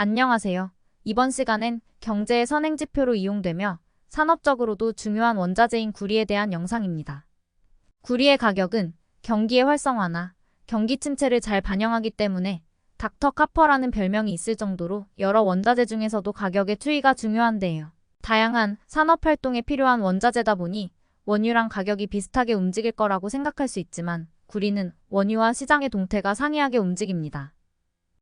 안녕하세요. 이번 시간엔 경제의 선행지표로 이용되며 산업적으로도 중요한 원자재인 구리에 대한 영상입니다. 구리의 가격은 경기의 활성화나 경기 침체를 잘 반영하기 때문에 닥터 카퍼라는 별명이 있을 정도로 여러 원자재 중에서도 가격의 추이가 중요한데요. 다양한 산업활동에 필요한 원자재다 보니 원유랑 가격이 비슷하게 움직일 거라고 생각할 수 있지만 구리는 원유와 시장의 동태가 상이하게 움직입니다.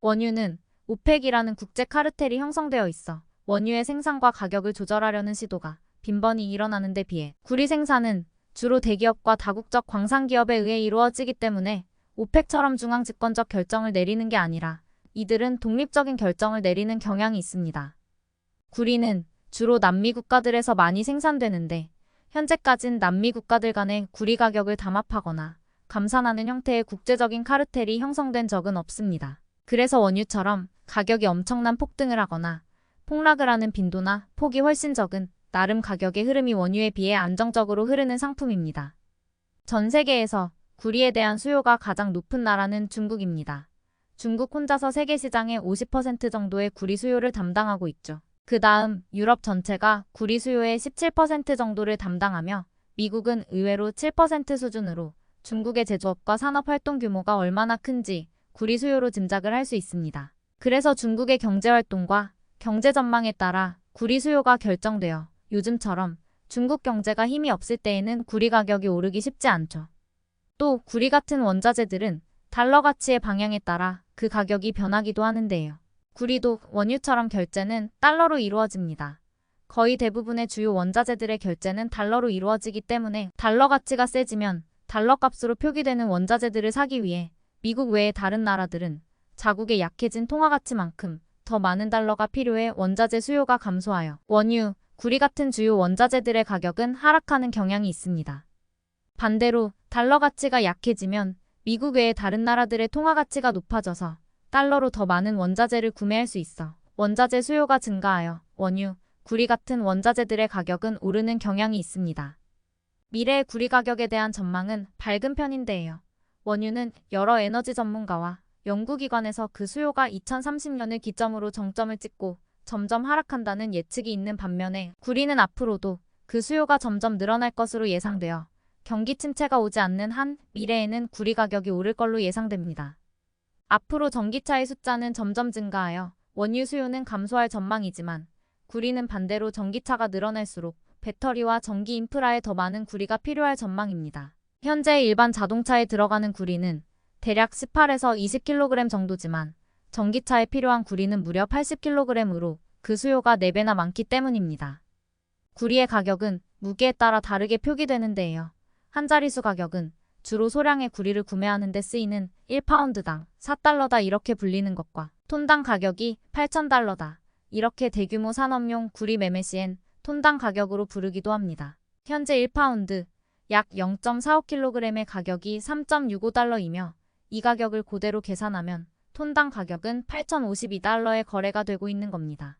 원유는 오펙이라는 국제 카르텔이 형성되어 있어 원유의 생산과 가격을 조절하려는 시도가 빈번히 일어나는 데 비해 구리 생산은 주로 대기업과 다국적 광산기업에 의해 이루어지기 때문에 오펙처럼 중앙집권적 결정을 내리는 게 아니라 이들은 독립적인 결정을 내리는 경향이 있습니다. 구리는 주로 남미 국가들에서 많이 생산되는데 현재까진 남미 국가들 간의 구리 가격을 담합하거나 감산하는 형태의 국제적인 카르텔이 형성된 적은 없습니다. 그래서 원유처럼 가격이 엄청난 폭등을 하거나 폭락을 하는 빈도나 폭이 훨씬 적은 나름 가격의 흐름이 원유에 비해 안정적으로 흐르는 상품입니다. 전 세계에서 구리에 대한 수요가 가장 높은 나라는 중국입니다. 중국 혼자서 세계 시장의 50% 정도의 구리 수요를 담당하고 있죠. 그 다음 유럽 전체가 구리 수요의 17% 정도를 담당하며 미국은 의외로 7% 수준으로 중국의 제조업과 산업활동 규모가 얼마나 큰지 구리 수요로 짐작을 할 수 있습니다. 그래서 중국의 경제활동과 경제 전망에 따라 구리 수요가 결정되어 요즘처럼 중국 경제가 힘이 없을 때에는 구리 가격이 오르기 쉽지 않죠. 또 구리 같은 원자재들은 달러 가치의 방향에 따라 그 가격이 변하기도 하는데요. 구리도 원유처럼 결제는 달러로 이루어집니다. 거의 대부분의 주요 원자재들의 결제는 달러로 이루어지기 때문에 달러 가치가 세지면 달러 값으로 표기되는 원자재들을 사기 위해 미국 외의 다른 나라들은 자국의 약해진 통화 가치만큼 더 많은 달러가 필요해 원자재 수요가 감소하여 원유, 구리 같은 주요 원자재들의 가격은 하락하는 경향이 있습니다. 반대로 달러 가치가 약해지면 미국 외의 다른 나라들의 통화 가치가 높아져서 달러로 더 많은 원자재를 구매할 수 있어 원자재 수요가 증가하여 원유, 구리 같은 원자재들의 가격은 오르는 경향이 있습니다. 미래의 구리 가격에 대한 전망은 밝은 편인데요. 원유는 여러 에너지 전문가와 연구기관에서 그 수요가 2030년을 기점으로 정점을 찍고 점점 하락한다는 예측이 있는 반면에 구리는 앞으로도 그 수요가 점점 늘어날 것으로 예상되어 경기 침체가 오지 않는 한 미래에는 구리 가격이 오를 걸로 예상됩니다. 앞으로 전기차의 숫자는 점점 증가하여 원유 수요는 감소할 전망이지만 구리는 반대로 전기차가 늘어날수록 배터리와 전기 인프라에 더 많은 구리가 필요할 전망입니다. 현재 일반 자동차에 들어가는 구리는 대략 18에서 20kg 정도지만 전기차에 필요한 구리는 무려 80kg으로 그 수요가 4배나 많기 때문입니다. 구리의 가격은 무게에 따라 다르게 표기되는데요. 한 자릿수 가격은 주로 소량의 구리를 구매하는 데 쓰이는 1파운드당 4달러다 이렇게 불리는 것과 톤당 가격이 8,000달러다 이렇게 대규모 산업용 구리 매매 시엔 톤당 가격으로 부르기도 합니다. 현재 1파운드 약 0.45kg의 가격이 3.65달러이며 이 가격을 그대로 계산하면 톤당 가격은 8,052달러에 거래가 되고 있는 겁니다.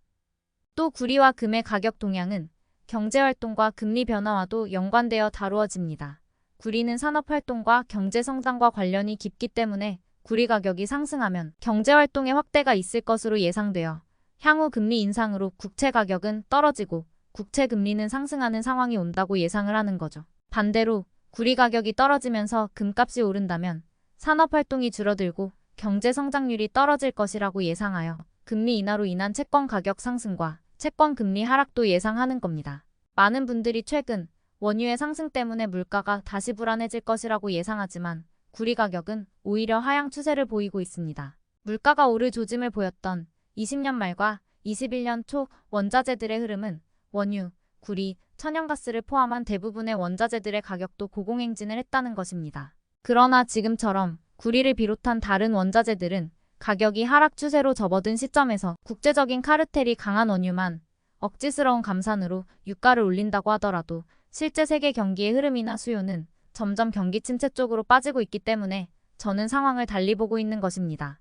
또 구리와 금의 가격 동향은 경제활동과 금리 변화와도 연관되어 다루어집니다. 구리는 산업활동과 경제성장과 관련이 깊기 때문에 구리 가격이 상승하면 경제활동의 확대가 있을 것으로 예상되어 향후 금리 인상으로 국채 가격은 떨어지고 국채 금리는 상승하는 상황이 온다고 예상을 하는 거죠. 반대로 구리 가격이 떨어지면서 금값이 오른다면 산업활동이 줄어들고 경제 성장률이 떨어질 것이라고 예상하여 금리 인하로 인한 채권 가격 상승과 채권 금리 하락도 예상하는 겁니다. 많은 분들이 최근 원유의 상승 때문에 물가가 다시 불안해질 것이라고 예상하지만 구리 가격은 오히려 하향 추세를 보이고 있습니다. 물가가 오를 조짐을 보였던 20년 말과 21년 초 원자재들의 흐름은 원유, 구리, 천연가스를 포함한 대부분의 원자재들의 가격도 고공행진을 했다는 것입니다. 그러나 지금처럼 구리를 비롯한 다른 원자재들은 가격이 하락 추세로 접어든 시점에서 국제적인 카르텔이 강한 원유만 억지스러운 감산으로 유가를 올린다고 하더라도 실제 세계 경기의 흐름이나 수요는 점점 경기 침체 쪽으로 빠지고 있기 때문에 저는 상황을 달리 보고 있는 것입니다.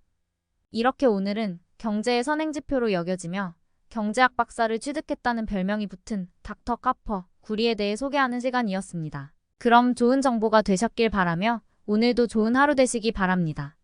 이렇게 오늘은 경제의 선행지표로 여겨지며 경제학 박사를 취득했다는 별명이 붙은 닥터 카퍼, 구리에 대해 소개하는 시간이었습니다. 그럼 좋은 정보가 되셨길 바라며 오늘도 좋은 하루 되시기 바랍니다.